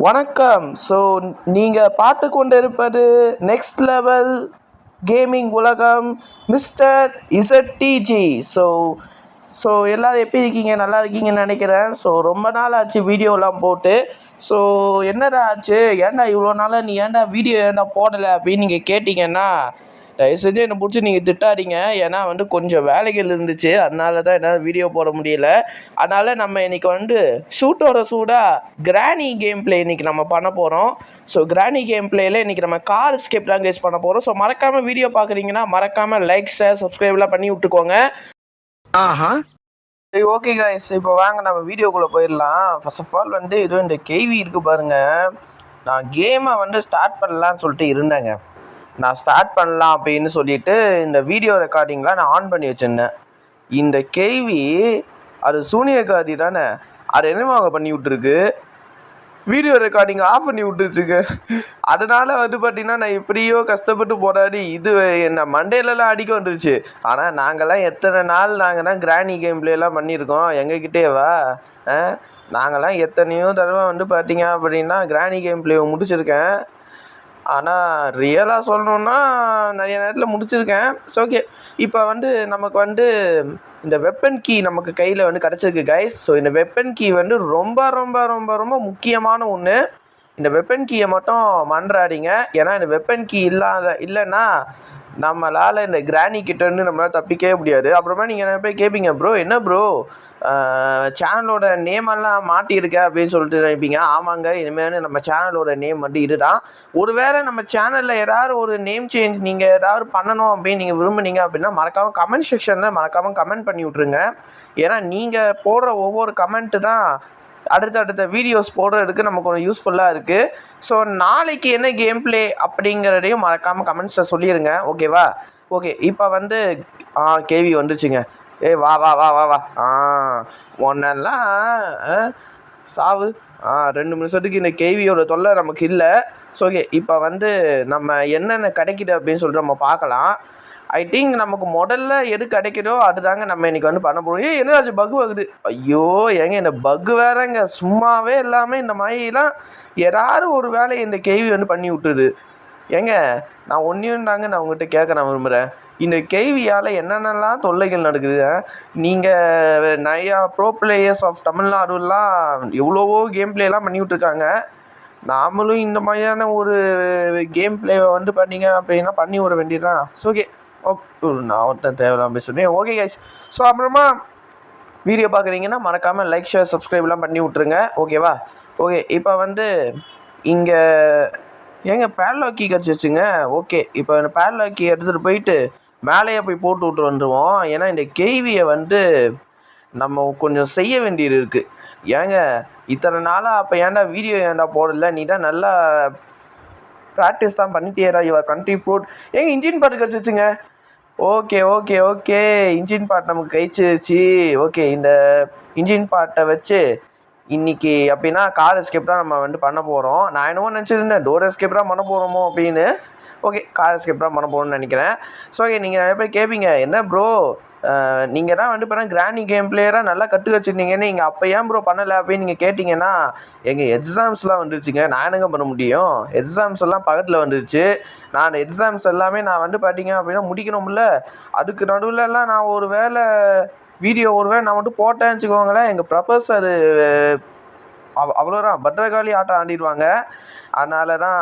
வணக்கம். நீங்கள் பார்த்து கொண்டிருப்பது நெக்ஸ்ட் லெவல் கேமிங் உலகம் மிஸ்டர் இசட்டிஜி. எல்லாரும் எப்படி இருக்கீங்க? நல்லா இருக்கீங்கன்னு நினைக்கிறேன். ரொம்ப நாள் ஆச்சு வீடியோலாம் போட்டு. ஸோ என்னடா ஆச்சு, ஏன்டா இவ்வளோ நாளாக நீ ஏன்டா வீடியோ ஏன்டா போடலை அப்படின்னு நீங்கள் கேட்டிங்கன்னா, தயவு செஞ்சு என்னை பிடிச்சி நீங்கள் திட்டாதீங்க. ஏன்னா கொஞ்சம் வேலைகள் இருந்துச்சு, அதனால தான் என்னால் வீடியோ போட முடியல. அதனால் நம்ம இன்றைக்கி ஷூட்டோட சூடாக கிராணி கேம் பிளே இன்றைக்கி நம்ம பண்ண போகிறோம். கிராணி கேம் பிளேயில் இன்றைக்கி நம்ம கார் எஸ்கேப் தான் கேஸ் பண்ண போகிறோம். மறக்காமல் வீடியோ பார்க்குறீங்கன்னா மறக்காமல் லைக் ஷேர் சப்ஸ்கிரைப்லாம் பண்ணி விட்டுக்கோங்க. சரி, ஓகே காய்ஸ், இப்போ வாங்க நம்ம வீடியோக்குள்ளே போயிடலாம். ஃபர்ஸ்ட் ஆஃப் ஆல் இது இந்த கேவி இருக்குது பாருங்கள். நான் கேமை ஸ்டார்ட் பண்ணலான்னு சொல்லிட்டு இருந்தேங்க. நான் ஸ்டார்ட் பண்ணலாம் அப்படின்னு சொல்லிட்டு இந்த வீடியோ ரெக்கார்டிங்லாம் நான் ஆன் பண்ணி வச்சுருந்தேன். இந்த கேள்வி அது சூனியக்காரி தானே, அது என்னமோ அவங்க பண்ணி விட்டுருக்கு, வீடியோ ரெக்கார்டிங் ஆஃப் பண்ணி விட்டுருச்சுங்க. அதனால் பார்த்தீங்கன்னா நான் எப்படியோ கஷ்டப்பட்டு போராடி இது என்ன மண்டேலலாம் அடிக்க வந்துருச்சு. ஆனால் நாங்கள்லாம் எத்தனை நாள் நாங்கள் தான் கிராணி கேம் பிளேலாம் பண்ணியிருக்கோம் எங்ககிட்டேவா. நாங்கள்லாம் எத்தனையோ தடவை பார்த்தீங்க அப்படின்னா கிராணி கேம் பிளேவை முடிச்சிருக்கேன். ஆனால் ரியலாக சொல்லணுன்னா நிறைய நேரத்தில் முடிச்சிருக்கேன். ஓகே, இப்போ நமக்கு இந்த வெப்பன் கீ நமக்கு கையில் கிடச்சிருக்கு கைஸ். இந்த வெப்பன் கீ ரொம்ப ரொம்ப ரொம்ப ரொம்ப முக்கியமான ஒன்று. இந்த வெப்பன் கீயை மட்டும் மன்றாடிங்க. ஏன்னா இந்த வெப்பன் கீ இல்லைன்னா நம்மளால் இந்த கிராணி கிட்டேருந்து நம்மளால் தப்பிக்கவே முடியாது. அப்புறமா நீங்கள் நிறைய பேர் கேட்பீங்க, ப்ரோ என்ன ப்ரோ சேனலோட நேமெல்லாம் மாட்டியிருக்க அப்படின்னு சொல்லிட்டு நினைப்பீங்க. ஆமாங்க, இனிமேல் நம்ம சேனலோட நேம் இதுதான். ஒருவேளை நம்ம சேனலில் ஏதாவது ஒரு நேம் சேஞ்ச் நீங்கள் ஏதாவது பண்ணணும் அப்படின்னு நீங்கள் விரும்புனீங்க அப்படின்னா மறக்காமல் கமெண்ட் செக்ஷனில் மறக்காமல் கமெண்ட் பண்ணி விட்ருங்க. ஏன்னா நீங்கள் போடுற ஒவ்வொரு கமெண்ட்டு தான் அடுத்தடுத்த வீடியோஸ் போடுறதுக்கு நமக்கு ஒரு யூஸ்ஃபுல்லாக இருக்குது. நாளைக்கு என்ன கேம் பிளே அப்படிங்கிறதையும் மறக்காமல் கமெண்ட்ஸில் சொல்லிடுங்க, ஓகேவா? ஓகே, இப்போ கேவி வந்துச்சுங்க. வா வா வா வா வா ஒன்னெல்லாம் சாவு. 2 நிமிஷத்துக்கு இந்த கேவியோட தொல்லை நமக்கு இல்லை. ஓகே, இப்போ நம்ம என்னென்ன கிடைக்குது அப்படின்னு சொல்லிட்டு நம்ம பார்க்கலாம். ஐ திங்க் நமக்கு முதல்ல எது கிடைக்குதோ அதுதாங்க நம்ம இன்னைக்கு பண்ண போகிறோம். என்ன பக் ஆகுது? ஐயோ ஏங்க, இந்த பக்கு வேறங்க, சும்மாவே எல்லாமே இந்த மாதிரிலாம் ஏதாவது ஒரு வேலையை இந்த கேவி பண்ணி விட்டுது. ஏங்க, நான் ஒன்றையும் தாங்க நான் உங்கள்கிட்ட கேட்க நான் விரும்புகிறேன். இந்த கேவியால் என்னென்னலாம் தொல்லைகள் நடக்குது. நீங்கள் நிறையா ப்ரோ பிளேயர்ஸ் ஆஃப் தமிழ்நாடுலாம் எவ்வளவோ கேம் பிளேலாம் பண்ணி விட்ருக்காங்க. நாமளும் இந்த மாதிரியான ஒரு கேம் பிளேவை பண்ணீங்க அப்படின்னா பண்ணி விட வேண்டியதுதான். ஓகே, நான் ஒருத்தன் தேவையில்லாம் பேசுகிறேன். ஓகே கைஸ், அப்புறமா வீடியோ பார்க்குறீங்கன்னா மறக்காமல் லைக் ஷேர் சப்ஸ்கிரைப்லாம் பண்ணி விட்ருங்க, ஓகேவா? ஓகே, இப்போ இங்கே ஏங்க பேட்லாக்கி கிடச்சிச்சுங்க. ஓகே, இப்போ பேட்லாக்கி எடுத்துகிட்டு போயிட்டு மேலேயே போய் போட்டு விட்டு வந்துடுவோம். ஏன்னா இந்த கேவியை நம்ம கொஞ்சம் செய்ய வேண்டியது இருக்குது. ஏங்க இத்தனை நாளாக அப்போ ஏன்டா வீடியோ ஏன்டா போடல? நீ தான் நல்லா ப்ராக்டிஸ் தான் பண்ணிட்டேரா, யுவர் கண்ட்ரி ப்ரூட். ஏங்க இன்ஜின் பார்ட் கிடச்சிச்சுங்க. Okay okay okay, engine part நமக்கு கழிச்சிருச்சு. ஓகே, இந்த இன்ஜின் பார்ட்டை வச்சு இன்றைக்கி அப்படின்னா கார் எஸ்கேப் தான் நம்ம பண்ண போகிறோம். நான் என்னவோ நினச்சிருந்தேன் டோர் எஸ்கேப் தான் பண்ண போகிறோமோ அப்படின்னு. ஓகே, கார் எஸ்கேப் தான் பண்ண போகிறோம்னு நினைக்கிறேன். ஓகே, நீங்கள் நிறைய பேர் கேட்பீங்க, என்ன ப்ரோ நீங்கள் தான் இப்போ கிராணி கேம் பிளேயராக நல்லா கற்று வச்சுருந்தீங்கன்னு நீங்கள் அப்போ ஏன் ப்ரோ பண்ணலை அப்படின்னு நீங்கள் கேட்டிங்கன்னா, எங்கள் எக்ஸாம்ஸ்லாம் வந்துருச்சுங்க. நான் என்னங்க பண்ண முடியும்? எக்ஸாம்ஸ் எல்லாம் பக்கத்தில் வந்துருச்சு. நான் அந்த எக்ஸாம்ஸ் எல்லாமே நான் பார்த்தீங்க அப்படின்னா முடிக்கணும்ல. அதுக்கு நடுவில்லாம் நான் ஒரு வேளை வீடியோ நான் போட்டேன்னு வச்சுக்கோங்களேன், எங்கள் ப்ரொஃபஸர் அவ்வளோதான் பத்திரகாளி ஆட்டம் ஆடிடுவாங்க. அதனால தான்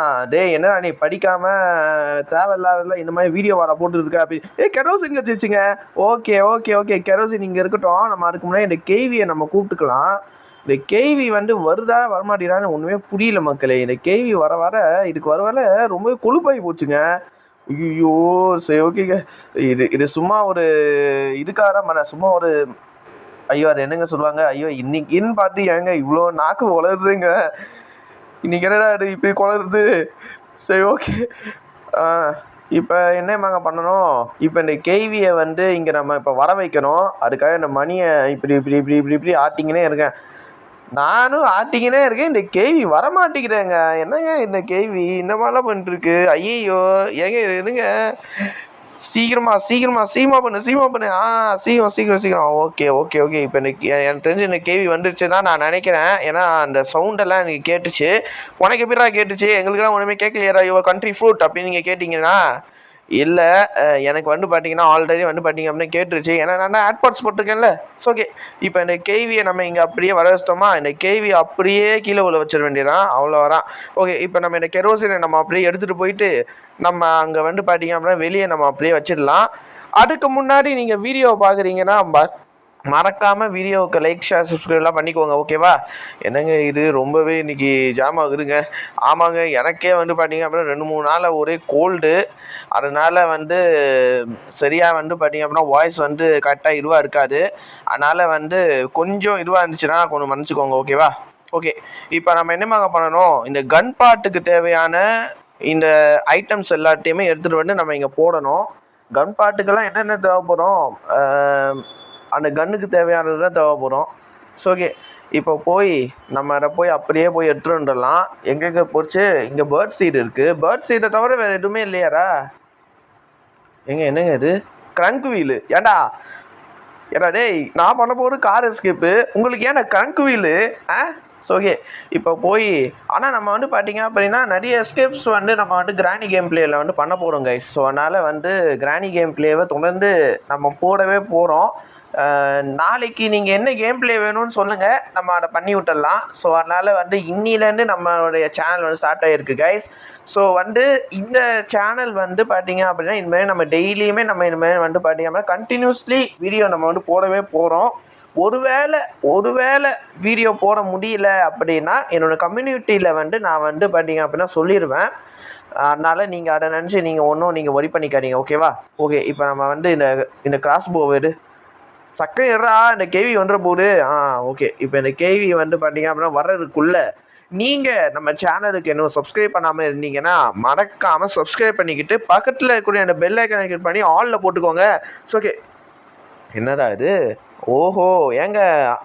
என்னடா நீ படிக்காமல் தேவையில்லாத இந்த மாதிரி வீடியோ வர போட்டுருக்க அப்படி. கெரோசின் கிடச்சிச்சுங்க. ஓகே ஓகே ஓகே, கெரோசின் இங்கே இருக்கட்டும். நம்ம அதுக்கு முன்னாடி இந்த கேவியை நம்ம கூப்பிட்டுக்கலாம். இந்த கேவி வருதா வரமாட்டேறான்னு ஒன்றுமே புரியல மக்களே. இந்த கேவி வர வர இதுக்கு வர ரொம்ப கொழுப்பாகி போச்சுங்க. ஐயோ, சரி ஓகேங்க. இது சும்மா ஒரு இதுக்காக சும்மா ஒரு ஐயோ அது என்னங்க சொல்லுவாங்க, ஐயோ இன்னைக்குன்னு பார்த்து ஏங்க இவ்வளோ நாக்கு வளருதுங்க, இன்னைக்கு என்னடா அது இப்படி குளருது. சரி ஓகே, இப்போ என்னமாங்க பண்ணணும்? இப்போ இந்த கேவியை இங்கே நம்ம இப்போ வர வைக்கணும். அதுக்காக இந்த மணியை இப்படி இப்படி இப்படி இப்படி இப்படி ஆட்டிங்கன்னே இருக்கேன். நானும் ஆட்டிக்கினே இருக்கேன், இந்த கேவி வரமாட்டேங்கிறேங்க. என்னங்க இந்த கேவி இந்த மாதிரிலாம் பண்ணிட்டுருக்கு? ஐயோ ஏங்க என்னங்க, சீக்கிரமா பண்ணு. சீக்கிரம். ஓகே. இப்போ எனக்கு தெரிஞ்சு இந்த கேள்வி வந்துருச்சு தான் நான் நினைக்கிறேன். ஏன்னா அந்த சவுண்டெல்லாம் எனக்கு கேட்டுச்சு. உனக்கு எப்படிடா கேட்டுச்சு? எங்களுக்குலாம் ஒன்றுமே கேட்கலையேடா யுவர் கண்ட்ரி ஃபுட் அப்படின்னு நீங்கள் கேட்டிங்கன்னா இல்லை, எனக்கு வந்து பார்த்தீங்கன்னா ஆல்ரெடி வந்து பார்த்தீங்க அப்படின்னா கேட்டுருச்சு. ஏன்னா நான் ஏர்பாட்ஸ் போட்டிருக்கேன்ல. ஸோ ஓகே, இப்போ இந்த கேவியை நம்ம இங்கே அப்படியே வர வச்சிட்டோமா, இந்த கேவி அப்படியே கீழே உள்ள வச்சிட வேண்டியதான், அவ்வளோ வரான். ஓகே, இப்போ நம்ம இந்த கெரோசினை நம்ம அப்படியே எடுத்துகிட்டு போயிட்டு நம்ம அங்கே வந்து பார்த்தீங்க அப்படின்னா வெளியே நம்ம அப்படியே வச்சிடலாம். அதுக்கு முன்னாடி நீங்கள் வீடியோவை பார்க்குறீங்கன்னா மறக்காமல் வீடியோவுக்கு லைக் ஷேர் சப்ஸ்கிரைப்லாம் பண்ணிக்கோங்க. ஓகேவா? என்னங்க இது ரொம்பவே இன்றைக்கி ஜாம் ஆகுதுங்க. ஆமாங்க, எனக்கே வந்து பார்த்தீங்க அப்படின்னா 2-3 நாளில் ஒரே கோல்டு. அதனால் வந்து சரியாக வந்து பார்த்தீங்க அப்படின்னா வாய்ஸ் வந்து கரெக்டாக இதுவாக இருக்காது. அதனால் வந்து கொஞ்சம் இதுவாக இருந்துச்சுன்னா கொஞ்சம் மன்னிச்சிக்கோங்க. ஓகேவா? ஓகே, இப்போ நம்ம என்னமாக பண்ணணும், இந்த கன் பார்ட்டுக்கு தேவையான இந்த ஐட்டம்ஸ் எல்லாத்தையுமே எடுத்துகிட்டு வந்து நம்ம இங்கே போடணும். கன் பார்ட்டுக்கெல்லாம் என்னென்ன தேவைப்படும், அந்த கன்னுக்கு தேவையானது தான் தேவைப்படும். ஸோ ஓகே, இப்போ நம்ம அதை அப்படியே எடுத்துகிட்டு வந்துடலாம். எங்கெங்கே போச்சு, இங்கே பேர்ட் சீட் இருக்குது. பேர்ட் சீடை தவிர வேறு எதுவுமே இல்லையாரா? என்னங்க இது க்ரங்க் வீலு? ஏண்டா டேய், நான் பண்ண போகிற கார் எஸ்கேப்பு, உங்களுக்கு ஏன்னா க்ரங்க் வீலு? ஸோ ஓகே, இப்போ ஆனால் நம்ம வந்து பார்த்தீங்க அப்படின்னா நிறைய எஸ்கேப்ஸ் வந்து நம்ம வந்து கிராணி கேம் பிளேயில் வந்து பண்ண போகிறோம் கைஸ். ஸோ அதனால் வந்து கிராணி கேம் பிளேவை தொடர்ந்து நம்ம போடவே போகிறோம். நாளைக்கு நீங்கள் என்ன கேம் பிளே வேணும்னு சொல்லுங்கள், நம்ம அதை பண்ணி விட்டுடலாம். ஸோ அதனால் வந்து இன்னிலேருந்து நம்மளுடைய சேனல் வந்து ஸ்டார்ட் ஆகிருக்கு கைஸ். ஸோ வந்து இந்த சேனல் வந்து பார்த்தீங்க அப்படின்னா இனிமேல் நம்ம டெய்லியுமே நம்ம இனிமேல் வந்து பார்த்தீங்கன்னா கண்டினியூஸ்லி வீடியோ நம்ம வந்து போடவே போகிறோம். ஒருவேளை வீடியோ போட முடியல அப்படின்னா என்னோடய கம்யூனிட்டியில் வந்து நான் வந்து பார்த்தீங்க அப்படின்னா சொல்லிடுவேன். அதனால் நீங்கள் அதை நினச்சி நீங்கள் ஒரி பண்ணிக்காதீங்க. ஓகேவா? ஓகே, இப்போ நம்ம வந்து இந்த கிராஸ் போவேடு சக்கை எறா இந்த கேவி வந்துட போகுது. ஓகே, இப்போ இந்த கேவி வந்து பார்த்தீங்க அப்படின்னா வர்றதுக்குள்ளே நீங்கள் நம்ம சேனலுக்கு இன்னும் சப்ஸ்கிரைப் பண்ணாமல் இருந்தீங்கன்னா மறக்காமல் சப்ஸ்கிரைப் பண்ணிக்கிட்டு பக்கத்தில் இருக்கக்கூடிய அந்த பெல் ஐக்கனை கிளிக் பண்ணி ஆலில் போட்டுக்கோங்க. ஸோ ஓகே, என்னடா இது? ஓஹோ, ஏங்க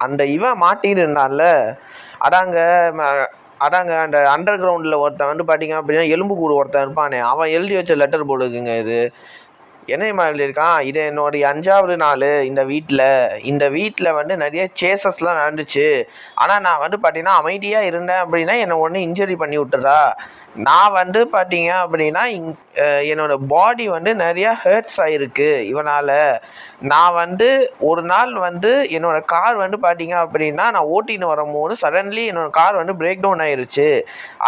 அந்த இவன் மாட்டின்னு இருந்தான்ல, அதாங்க அந்த அண்டர் கிரவுண்டில் ஒருத்தன் வந்து பார்த்தீங்க அப்படின்னா எலும்பு கூடு ஒருத்தன் இருப்பானே, அவன் எழுதி வச்ச லெட்டர் போடுதுங்க. இது என்ன எழுதியிருக்கான், இது என்னுடைய 5வது நாள் இந்த வீட்டில் வந்து நிறைய சேசஸ்லாம் நடந்துச்சு. ஆனால் நான் வந்து பார்த்தீங்கன்னா அமைதியாக இருந்தேன் அப்படின்னா என்னை ஒன்று இன்ஜுரி பண்ணி விட்டுறா. நான் வந்து பார்த்தீங்க அப்படின்னா என்னோடய பாடி வந்து நிறையா ஹர்ட்ஸ் ஆகிருக்கு இவனால். நான் வந்து ஒரு நாள் வந்து என்னோடய கார் வந்து பார்த்தீங்க அப்படின்னா நான் ஓட்டின்னு வரும்போது சடன்லி என்னோடய கார் வந்து பிரேக் டவுன் ஆகிருச்சு.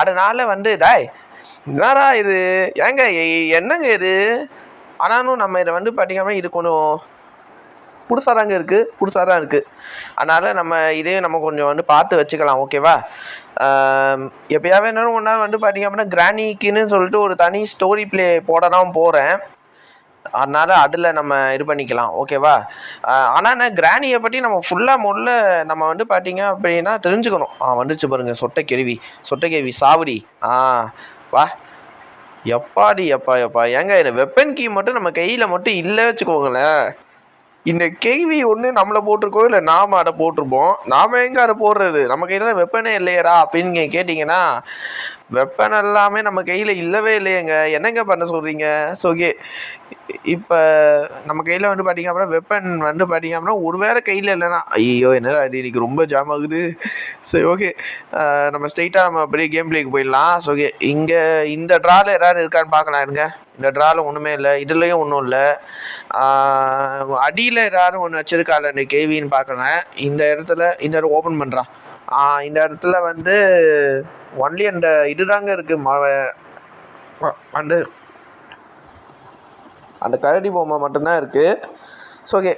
அதனால் வந்து என்னடா இது, ஏங்க என்னங்க இது? ஆனாலும் நம்ம இதை வந்து பார்த்திங்கன்னா இது கொஞ்சம் புதுசாக தான் இருக்குது. அதனால் நம்ம இதே நம்ம கொஞ்சம் வந்து பார்த்து வச்சுக்கலாம். ஓகேவா? எப்போயாவது என்னென்னு ஒரு நாள் வந்து பார்த்திங்க அப்படின்னா கிராணிக்குன்னு சொல்லிட்டு ஒரு தனி ஸ்டோரி பிளே போட தான் போகிறேன். அதனால் அதில் நம்ம இது பண்ணிக்கலாம். ஓகேவா? ஆனால் நான் கிராணியை பற்றி நம்ம முதல்ல நம்ம வந்து பார்த்திங்க அப்படின்னா தெரிஞ்சுக்கணும். வந்துச்சு பாருங்கள் சொட்டைக்கேவி சாவடி. வா எப்பா ஏங்க இந்த வெப்பன் கீ மட்டும் நம்ம கையில் மட்டும் இல்லை வச்சுக்கோங்களேன், இந்த கேள்வி ஒன்று நம்மளை போட்டிருக்கோம், இல்லை நாம் அதை போட்டிருப்போம். நாம் எங்கே அதை போடுறது? நம்ம கையில் வெப்பனே இல்லையரா அப்படின்னு கேட்டிங்கன்னா வெப்பன் எல்லாமே நம்ம கையில் இல்லவே இல்லையேங்க, என்னங்க பண்ண சொல்கிறீங்க? ஸோ ஓகே, இப்போ நம்ம கையில் வந்து பார்த்திங்க அப்படின்னா வெப்பன் வந்து பார்த்திங்க அப்படின்னா ஒரு வேளை கையில் இல்லைன்னா ஐயோ என்னடா இது இன்றைக்கி ரொம்ப ஜாம் ஆகுது. சரி ஓகே, நம்ம ஸ்ட்ரெயிட்டாக நம்ம அப்படியே கேம் பிளேக்கு போயிடலாம். ஸோ ஓகே, இங்கே இந்த ட்ராவில் ஏதாவது இருக்கான்னு பார்க்கலாம். இருங்க, இந்த ட்ராவில் ஒன்றுமே இல்லை, இதுலேயும் ஒன்றும் இல்லை. அடியில் ஏதாவது ஒன்று வச்சுருக்காள் இந்த கேவின்னு பார்க்குறேன். இந்த இடத்துல ஓப்பன் பண்ணுறான். இந்த இடத்துல வந்து ஒன்லி அந்த இதுதாங்க இருக்குது, அந்த கரடி பொம்மை மட்டும்தான் இருக்குது. ஸோ ஓகே,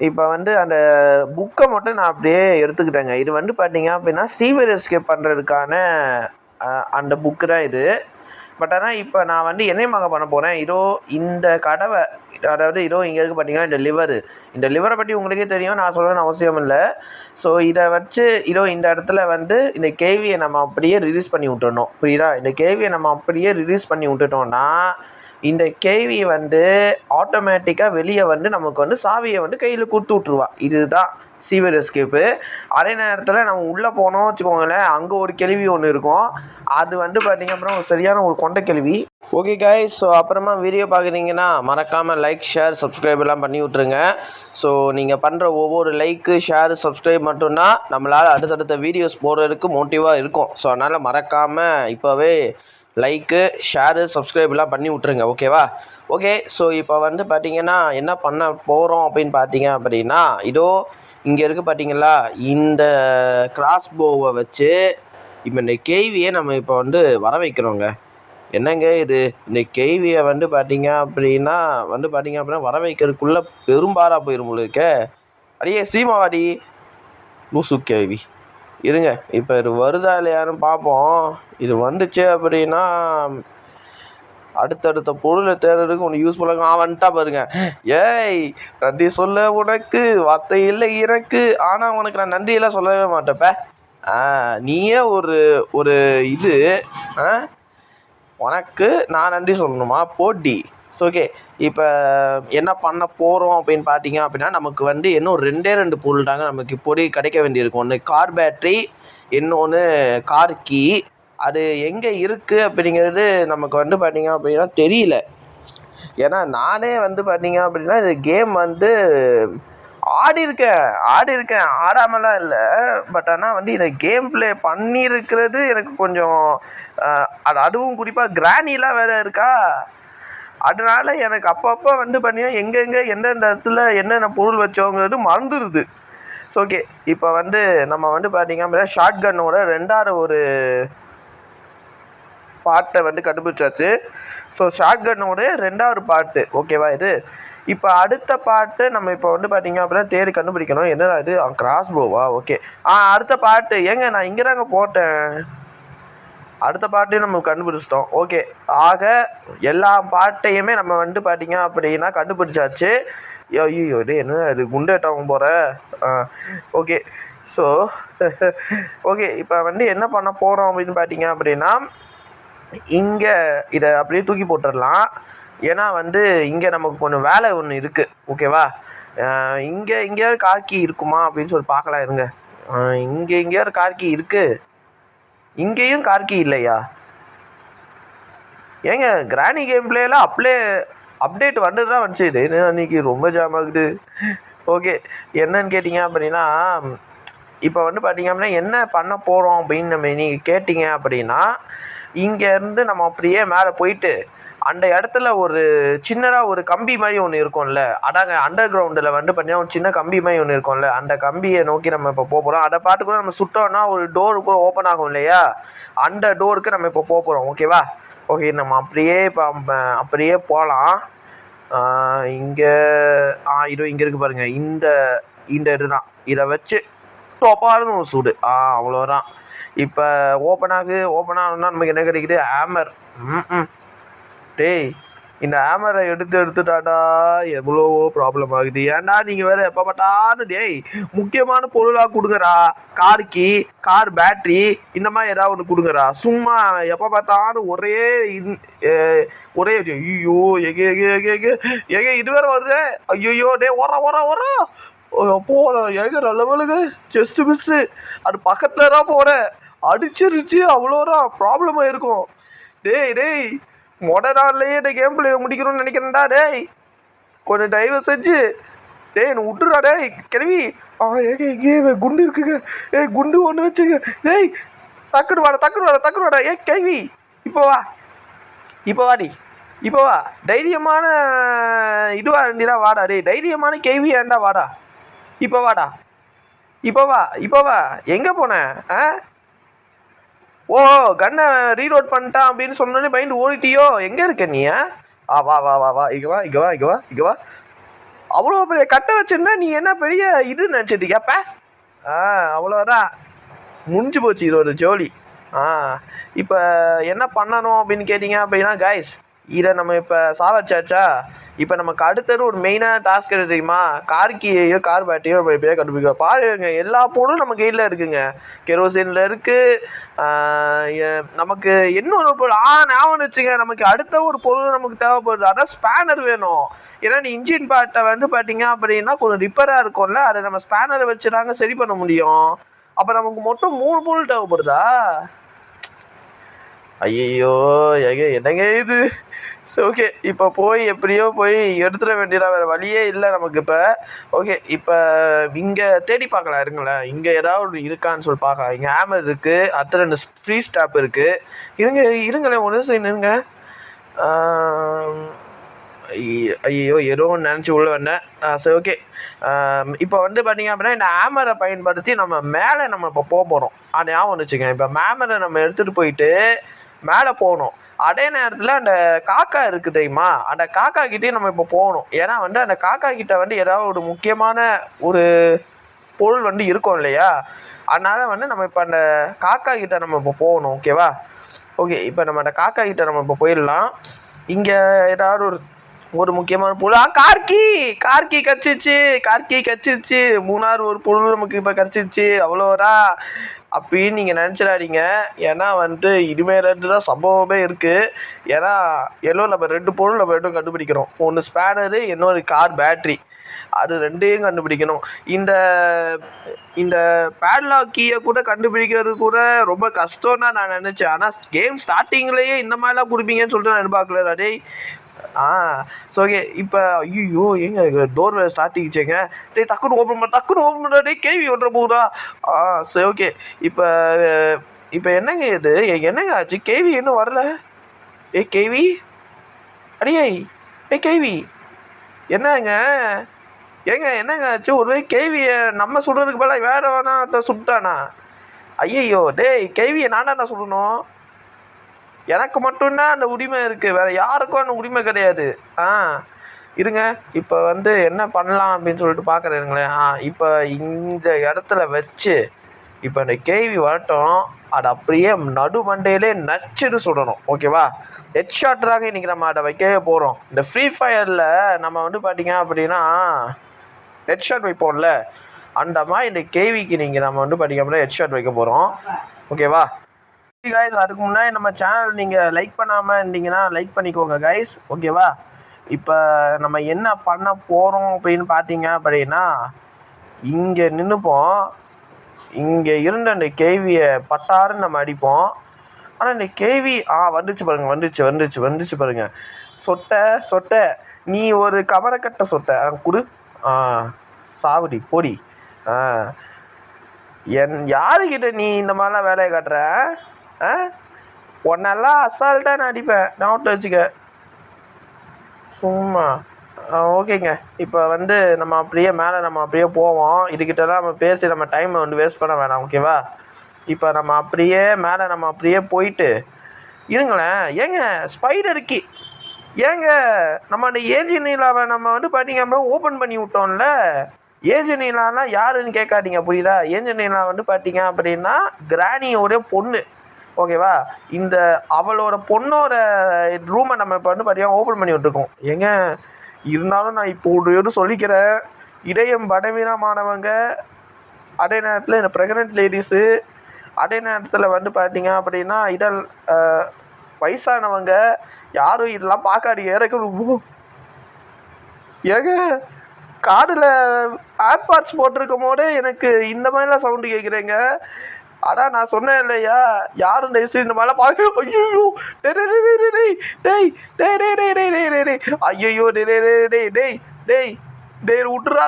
இப்போ வந்து அந்த புக்கை மட்டும் நான் அப்படியே எடுத்துக்கிட்டேங்க. இது வந்து பார்த்தீங்க அப்படின்னா சீவர் எஸ்கேப் பண்ணுறதுக்கான அந்த புக்கு தான் இது. பட் ஆனால் இப்போ நான் வந்து என்னையமாக பண்ண போகிறேன், இந்த கதவை, அதாவது இங்கே இருக்குது பார்த்தீங்கன்னா இந்த லிவரை பற்றி உங்களுக்கே தெரியும், நான் சொல்லணும்னு அவசியம் இல்லை. ஸோ இதை வச்சு இந்த இடத்துல வந்து இந்த கேவியை நம்ம அப்படியே ரிலீஸ் பண்ணி விட்டுறணும். புரியுதா? இந்த கேவியை நம்ம அப்படியே ரிலீஸ் பண்ணி விட்டுட்டோம்னா இந்த கேவி வந்து ஆட்டோமேட்டிக்காக வெளியே வந்து நமக்கு வந்து சாவியை வந்து கையில் கொடுத்து விட்ருவா. இதுதான் சீவர் எஸ்கேப்பு. அதே நேரத்தில் நம்ம உள்ளே போனோம் வச்சுக்கோங்களேன், அங்கே ஒரு கேள்வி ஒன்று இருக்கும். அது வந்து பார்த்திங்க அப்புறம் சரியான ஒரு கொண்ட கேள்வி. ஓகே கைஸ், ஸோ அப்புறமா வீடியோ பார்க்குறீங்கன்னா மறக்காமல் லைக், ஷேர், சப்ஸ்கிரைப் எல்லாம் பண்ணி விட்ருங்க. ஸோ நீங்கள் பண்ணுற ஒவ்வொரு லைக்கு, ஷேர், சப்ஸ்கிரைப் மட்டும்தான் நம்மளால் அடுத்தடுத்த வீடியோஸ் போடுறதுக்கு மோட்டிவாக இருக்கும். ஸோ அதனால் மறக்காமல் இப்போவே லைக்கு, ஷேரு, சப்ஸ்கிரைப் எல்லாம் பண்ணி விட்ருங்க. ஓகேவா? ஓகே, ஸோ இப்போ வந்து பார்த்திங்கன்னா என்ன பண்ண போகிறோம் அப்படின்னு பார்த்தீங்க அப்படின்னா, இதோ இங்கே இருக்குது பார்த்தீங்களா, இந்த கிராஸ்போவை வச்சு இப்போ இந்த கேள்வியை நம்ம இப்போ வந்து வர வைக்கிறோங்க. என்னங்க இது, இந்த கேள்வியை வந்து பார்த்தீங்க அப்படின்னா வர வைக்கிறதுக்குள்ளே பெரும்பாலாக போயிடும் உங்களுக்கு. அடியே சீமாவாடி லூசு கேள்வி. இருங்க, இப்போ இது வருதா இல்லையான்னு பார்ப்போம். இது வந்துச்சு அப்படின்னா அடுத்தடுத்த பொருளை தேடுறதுக்கு ஒன்று யூஸ்ஃபுல்லாக வந்துட்டா பாருங்க. ஏய், நன்றி சொல்ல உனக்கு வார்த்தை இல்லை எனக்கு, ஆனால் உனக்கு நான் நன்றியெல்லாம் சொல்லவே மாட்டேப்ப. நீயே ஒரு ஒரு இது உனக்கு நான் நன்றி சொல்லணுமா போட்டி. ஸோ ஓகே, இப்போ என்ன பண்ண போகிறோம் அப்படின்னு பார்த்தீங்க அப்படின்னா, நமக்கு வந்து இன்னும் 2 பொருள் தாங்க நமக்கு இப்போதைக்கு கிடைக்க வேண்டியிருக்கும். ஒன்று கார் பேட்ரி, இன்னொன்று கார் கீ. அது எங்கே இருக்குது அப்படிங்கிறது நமக்கு வந்து பார்த்திங்க அப்படின்னா தெரியல. ஏன்னா நானே வந்து பார்த்திங்க அப்படின்னா இது கேம் வந்து ஆடியிருக்கேன் ஆடாமலாம் இல்லை. பட் ஆனால் வந்து இதை கேம் ப்ளே பண்ணியிருக்கிறது எனக்கு கொஞ்சம் அதுவும் குறிப்பாக கிராணிலாம் வேறு இருக்கா. அதனால எனக்கு அப்பப்போ வந்து பார்த்தீங்கன்னா எங்கெங்கே எந்தெந்த இடத்துல என்னென்ன பொருள் வச்சோங்கிறது மறந்துடுது. ஸோ ஓகே, இப்போ வந்து நம்ம வந்து பார்த்திங்க அப்படின்னா ஷார்ட் கன்னோட 2வது ஒரு பார்ட்டை வந்து கண்டுபிடிச்சாச்சு. ஸோ ஷார்ட் கன்னோட 2வது பார்ட்டு. ஓகேவா? இது இப்போ அடுத்த பார்ட்டு நம்ம இப்போ வந்து பார்த்திங்க அப்படின்னா தேடி கண்டுபிடிக்கணும். என்னடா இது, கிராஸ்போவா? ஓகே, அடுத்த பார்ட்டு ஏங்க நான் இங்கே தாங்க போட்டேன். அடுத்த பார்ட்டையும் நம்ம கண்டுபிடிச்சிட்டோம். ஓகே, ஆக எல்லா பார்ட்டையுமே நம்ம வந்து பார்த்திங்க அப்படின்னா கண்டுபிடிச்சாச்சு. ஐயோ டே, என்ன இது குண்டேட்டாகும் போகிற. ஓகே, ஸோ ஓகே, இப்போ வந்து என்ன பண்ண போகிறோம் அப்படின்னு பார்த்தீங்க அப்படின்னா, இங்கே இதை அப்படியே தூக்கி போட்டுடலாம். ஏன்னா வந்து இங்கே நமக்கு கொஞ்சம் வேலை ஒன்று இருக்குது. ஓகேவா? இங்கே எங்கேயாவது கார்கி இருக்குமா அப்படின்னு சொல்லி பார்க்கலாம். இருங்க, இங்கே எங்கேயாவது கார்கி இருக்குது. இங்கேயும் கார்கி இல்லையா? ஏங்க கிராணி கேம் பிளேலாம் அப்டேட் வந்துட்டு தான் வந்துச்சு. இது அன்றைக்கி ரொம்ப ஜாம் ஆகுது. ஓகே, என்னன்னு கேட்டிங்க அப்படின்னா, இப்போ வந்து பார்த்திங்க அப்படின்னா என்ன பண்ண போகிறோம் அப்படின்னு நம்ம நீங்கள் கேட்டிங்க அப்படின்னா, இங்கேருந்து நம்ம அப்படியே மேலே போயிட்டு அந்த இடத்துல ஒரு சின்னதாக ஒரு கம்பி மாதிரி ஒன்று இருக்கும்ல, அதாங்க அண்டர் கிரவுண்டில் வந்து பார்த்தீங்கன்னா ஒரு சின்ன கம்பி மாதிரி ஒன்று இருக்கும்ல, அந்த கம்பியை நோக்கி நம்ம இப்போ போகிறோம். அதை பார்த்துக்கூட நம்ம சுட்டோம்னா ஒரு டோரு கூட ஓப்பன் ஆகும் இல்லையா, அந்த டோருக்கு நம்ம இப்போ போகிறோம். ஓகேவா? ஓகே, நம்ம அப்படியே இப்போ அப்படியே போகலாம். இங்கே இங்கே இருக்குது பாருங்கள், இந்த இதுதான். இதை வச்சு டொப்பாருன்னு ஒரு சூடு. அவ்வளோதான். இப்போ ஓப்பன் ஆகணும்னா நமக்கு என்ன கிடைக்குது? ஹேமர். டேய், இந்த ஹேமரை எடுத்துட்டாடா எவ்வளவோ ப்ராப்ளம் ஆகுது. ஏன்டா நீங்கள் வேறு எப்போ பார்த்தாலும் டேய் முக்கியமான பொருளாக கொடுங்கடா. கார் கீ, கார் பேட்ரி, இந்த மாதிரி ஏதாவது ஒன்று கொடுங்கடா. சும்மா எப்போ பார்த்தாலும் ஒரே ஐயோ எங்க இது வேறு வருது. ஐயோ டே ஓர போகிற ஏங்க நல்லவளுங்க ஜஸ்ட் மிஸ்ஸு. அது பக்கத்தில் தான் போகிறேன், அடிச்சிருச்சு, அவ்வளோதான் ப்ராப்ளம் ஆகிருக்கும். டேய் மொடனாலேயே இந்த கேம் பிளே முடிக்கணும்னு நினைக்கிறேன்டா. டேய் கொஞ்சம் தயவு செஞ்சு டேய் என்ன விட்டுறா. டேய் கிளவி, ஏங்க எங்கேயே குண்டு இருக்குங்க. குண்டு ஒன்று வச்சுங்க. டேய் டக்குனு வாடா. கேள்வி இப்போ வாடி. தைரியமான இதுவாக இருந்தீடா வாடா. டேய் தைரியமான கேள்வி ஏன்டா வாடா. இப்போ வா. எங்கே போன? ஓ, கண்ணை ரீலோட் பண்ணிட்டான் அப்படின்னு சொன்னோன்னே மைண்டு ஓடிட்டியோ? எங்கே இருக்க நீ? வா இங்கே வா. அவ்வளோ பெரிய கட்டை வச்சுருந்தா நீ என்ன பெரிய இது நினச்சது கேப்ப? அவ்வளோதான், முடிஞ்சு போச்சு இதோட ஜோலி. இப்போ என்ன பண்ணணும் அப்படின்னு கேட்டிங்க அப்படின்னா கைஸ், இதை நம்ம இப்போ சாவச்சாச்சா. இப்போ நமக்கு அடுத்தது ஒரு மெயினான டாஸ்க் எது தெரியுமா? கார் கீயையோ கார் பேட்டையோ நம்ம எப்படியா கண்டுபிடிக்க பாருங்க. எல்லா பொருளும் நம்ம கையில் இருக்குங்க. கெரோசினில் இருக்குது. நமக்கு இன்னொரு பொருள் ஞாபகம் வச்சுங்க. நமக்கு அடுத்த ஒரு பொருள் நமக்கு தேவைப்படுது. அதான் ஸ்பேனர் வேணும். ஏன்னா நீ இன்ஜின் பார்ட்டை வந்து பார்த்தீங்க அப்படின்னா கொஞ்சம் ரிப்பேராக இருக்கும்ல, அதை நம்ம ஸ்பேனரை வச்சு தாங்க சரி பண்ண முடியும். அப்போ நமக்கு மொத்தம் 3 பொருள் தேவைப்படுதா? ஐயோ என்னங்க இது. சரி ஓகே, இப்போ எப்படியோ போய் எடுத்துட வேண்டியதா, வேறு வழியே இல்லை நமக்கு இப்போ. ஓகே, இப்போ இங்கே தேடி பார்க்கலாம் இருங்களேன். இங்கே ஏதாவது இருக்கான்னு சொல்லி பார்க்கலாம். இங்கே ஹேமர் இருக்குது, அடுத்த 2 ஃப்ரீ ஸ்டாப் இருக்குது. இருங்களேன் ஒரு நிமிஷம் இருங்க. ஐயோ ஏதோ ஒன்று நினச்சி உள்ள வந்தேன். சரி ஓகே, இப்போ வந்து பார்த்தீங்க அப்படின்னா இந்த ஹேமரை பயன்படுத்தி நம்ம மேலே நம்ம இப்போ போகிறோம். அது ஞாபகம் வந்துச்சுங்க. இப்போ ஹேமரை நம்ம எடுத்துகிட்டு போயிட்டு மேலே போகணும். அதே நேரத்தில் அந்த காக்கா இருக்குது தெரியுமா, அந்த காக்கா கிட்டே நம்ம இப்போ போகணும். ஏன்னா வந்து அந்த காக்கா கிட்ட வந்து ஏதாவது ஒரு முக்கியமான ஒரு பொருள் வந்து இருக்கும் இல்லையா. அதனால் வந்து நம்ம இப்போ அந்த காக்கா கிட்ட நம்ம இப்போ போகணும். ஓகேவா? ஓகே, இப்போ நம்ம அந்த காக்கா கிட்ட நம்ம இப்போ போயிடலாம். இங்கே ஏதாவது ஒரு முக்கியமான பொருள் கார்கி கிடச்சிருச்சு. 3வது ஒரு பொருள் நமக்கு இப்போ கிடச்சிருச்சு. அவ்வளோதான் அப்படின்னு நீங்கள் நினச்சிடாதீங்க. ஏன்னா வந்து இனிமேல் தான் சம்பவமே இருக்குது. ஏன்னா நம்ம 2 பொருள் நம்ம 2 கண்டுபிடிக்கிறோம். ஒன்று ஸ்பேனரு, இன்னொரு கார் பேட்ரி. அது 2ஐயும் கண்டுபிடிக்கணும். இந்த பேட்லாக் கீயை கூட கண்டுபிடிக்கிறது கூட ரொம்ப கஷ்டம் தான் நான் நினச்சேன். ஆனால் கேம் ஸ்டார்டிங்லேயே இந்த மாதிரிலாம் கொடுப்பீங்கன்னு சொல்லிட்டு நான் எதிர்பார்க்கல. அதே ஸோ ஓகே, இப்போ ஐயோ எங்க டோர் ஸ்டார்டிங்ச்சேங்க. டக்குன்னு ஓப்பன் பண்ண கேள்வி ஒன்ற போகுதா. சரி ஓகே, இப்போ என்னங்க இது, என்னங்க ஆச்சு? கேள்வி இன்னும் வரல. கேள்வி அடியே கேள்வி என்னங்க என்னங்க ஆச்சு? ஒருவே கேள்வியை நம்ம சுடுறதுக்கு பதிலாக வேற வேணா சுட்டானா? ஐயோ கேள்வியை நான் சுடணும். எனக்கு மட்டும்தான் அந்த உரிமை இருக்குது, வேறு யாருக்கும் அந்த உரிமை கிடையாது. இருங்க, இப்போ வந்து என்ன பண்ணலாம் அப்படின்னு சொல்லிட்டு பார்க்குறேங்களேன். இப்போ இந்த இடத்துல வச்சு இப்போ இந்த கேள்வி வரட்டும், அதை அப்படியே நடு மண்டையிலே நச்சுன்னு சுடணும். ஓகேவா? ஹெட் ஷாட்ராக இன்றைக்கி நம்ம அதை வைக்கவே போகிறோம். இந்த ஃப்ரீ ஃபயரில் நம்ம வந்து பார்த்திங்க அப்படின்னா ஹெட் ஷாட் வைப்போம்ல, அந்த மாதிரி இந்த கேள்விக்கு நீங்கள் நம்ம வந்து பார்த்திங்க அப்படின்னா ஹெட் ஷாட் வைக்க போகிறோம். ஓகேவா கைஸ்? அதுக்கு முன்னாடி நம்ம சேனல் நீங்கள் லைக் பண்ணாமல் இருந்தீங்கன்னா லைக் பண்ணிக்கோங்க கைஸ். ஓகேவா? இப்போ நம்ம என்ன பண்ண போகிறோம் அப்படின்னு பார்த்தீங்க அப்படின்னா, இங்கே நின்றுப்போம். இங்கே இருந்த அந்த கேள்வியை பட்டாருன்னு நம்ம அடிப்போம். ஆனால் இந்த கேள்வி வந்துச்சு பாருங்க, வந்துச்சு பாருங்க. சொட்டை நீ ஒரு கவரக்கட்டை சொட்டை குடு. சாவடி பொடி. யாருக்கிட்ட நீ இந்த மாதிரிலாம் வேலையை காட்டுற? உன்னெல்லாம் அசால்ட்டாக நான் அடிப்பேன், நோட்டில் வச்சுக்க சும்மா. ஓகேங்க, இப்போ வந்து நம்ம அப்படியே மேலே நம்ம அப்படியே போவோம். இதுக்கிட்டலாம் நம்ம பேசி நம்ம டைமை வந்து வேஸ்ட் பண்ண வேணாம். ஓகேவா? இப்போ நம்ம அப்படியே மேலே நம்ம அப்படியே போயிட்டு இருங்களேன். ஸ்பைடருக்கு நம்ம அந்த ஏஜெனிலாவை நம்ம வந்து பார்த்தீங்க அப்படின்னா ஓப்பன் பண்ணி விட்டோம்ல. ஏஜெனிலாலாம் யாருன்னு கேட்காதீங்க, புரியுதா? ஏஜெனிலா வந்து பார்த்தீங்க அப்படின்னா கிராணியோட பொண்ணு. ஓகேவா? இந்த அவளோட பொண்ணோட ரூமை நம்ம இப்போ வந்து பார்த்தீங்கன்னா ஓப்பன் பண்ணி விட்டுருக்கோம். இருந்தாலும் நான் இப்போ ஒரு சொல்லிக்கிறேன், இதயம் பலவீனமானவங்க, அதே நேரத்தில் இந்த ப்ரெக்னென்ட் லேடிஸு, அதே நேரத்தில் வந்து பார்த்தீங்க அப்படின்னா வயசானவங்க யாரும் இதெல்லாம் பார்க்காதீங்க. காதில் ஏர்பாட்ஸ் போட்டிருக்கும் போதே எனக்கு இந்த மாதிரிலாம் சவுண்டு கேட்குறேங்க. அதான் நான் சொன்னேன் இல்லையா, யாரும் இந்த மாதிரிலாம் பார்க்க. ஐயோ டேய் விட்டுறா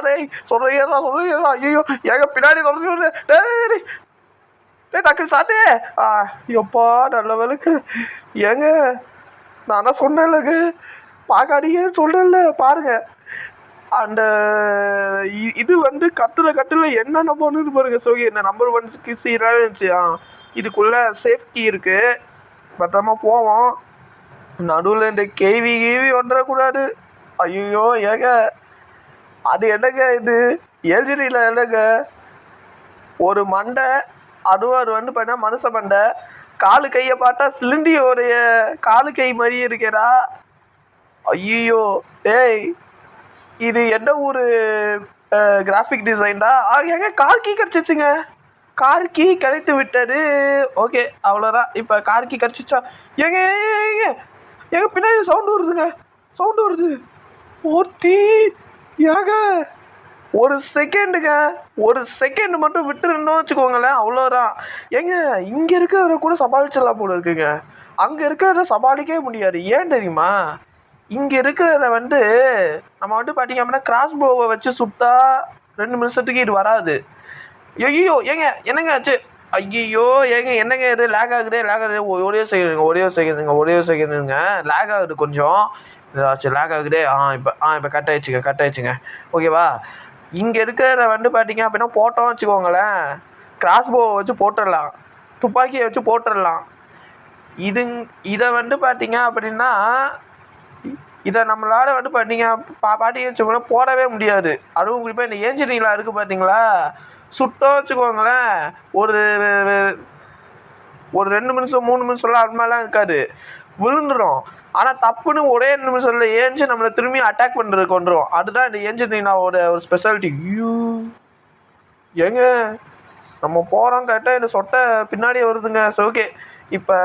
சொல்றீங்களா? ஐயோ பின்னாடி டக்குனு சாத்தே. எப்பா நல்ல வேலைக்கு. நான் தான் சொன்னேன் இல்லைங்க, பார்க்காதீங்க சொல்றேன்ல. பாருங்க அந்த இது வந்து கட்டில் என்னென்ன பண்ணுது பாருங்க. ஸோ இந்த நம்பர் 1 கிஸ் இருந்துச்சு. இதுக்குள்ளே சேஃப்டி இருக்குது, பத்திரமா போவோம். நடுவில் இந்த கேவி வந்துடக்கூடாது. ஐயோ அது என்னங்க இது? எல்ஜிடியில் என்னங்க ஒரு மண்டை, அதுவும் அது வந்து பார்த்தா மனுஷ மண்டை. காலு கையை பார்த்தா சிலிண்டியோடைய காலு கை மாதிரியே இருக்கேடா. ஐயோ டேய், இது என்ன ஒரு கிராஃபிக் டிசைன்டா? ஏங்க கார் கீ கிடச்சிச்சுங்க. கார் கீ கிடைத்து விட்டது. ஓகே, அவ்வளோதான். இப்போ கார் கீ கிடச்சிச்சா? ஏங்க ஏங்க ஏங்க பின்னாடி சவுண்டு வருதுங்க, சவுண்டு வருது. ஓத்தி ஏங்க ஒரு செகண்டுங்க, ஒரு செகண்ட் மட்டும் விட்டுருன்னு வச்சுக்கோங்களேன், அவ்வளோதான். ஏங்க இங்கே இருக்கிறத கூட சமாளிச்சிடலாம் போல இருக்குங்க, அங்கே இருக்கிறத சமாளிக்கவே முடியாது. ஏன் தெரியுமா? இங்கே இருக்கிறத வந்து நம்ம வந்து பார்த்தீங்க அப்படின்னா கிராஸ் போவை வச்சு சுட்டா 2 நிமிஷத்துக்கு இது வராது. ஐயோ ஏங்க என்னங்க ஆச்சு? ஐயோ ஏங்க என்னங்க இது லேக் ஆகுது, லேக் ஆகுது. ஒரே செகண்டுங்க லேக் ஆகுது கொஞ்சம். ஏதாச்சும் லேக் ஆகுது. இப்போ கட் ஆயிடுச்சுங்க. ஓகேவா? இங்கே இருக்கிறத வந்து பார்த்தீங்க அப்படின்னா போட்டோம் வச்சுக்கோங்களேன், கிராஸ் போவை வச்சு போட்டுடலாம், துப்பாக்கியை வச்சு போட்டுடலாம். இதை வந்து பார்த்தீங்க அப்படின்னா இதை நம்மளால் வந்து பார்த்தீங்க வச்சுக்கோங்களேன் போடவே முடியாது. அதுவும் குறிப்பாக இந்த ஏஞ்சினிலாம் இருக்குது பார்த்தீங்களா, சுட்டோம் வச்சுக்கோங்களேன், ஒரு 2 நிமிஷம் 3 நிமிஷம்லாம் அது மாதிரிலாம் இருக்காது, விழுந்துடும். ஆனால் தப்புன்னு ஒரே நிமிஷத்தில் ஏஞ்சி நம்மளை திரும்பி அட்டாக் பண்ணுறதுக்கு வந்துடும். அதுதான் இந்த ஏஞ்சினினாவோட ஒரு ஸ்பெஷாலிட்டி. ஏங்க நம்ம போகிறோம் கரெக்டாக இந்த சொட்டை பின்னாடியே வருதுங்க. ஸோ ஓகே, இப்போ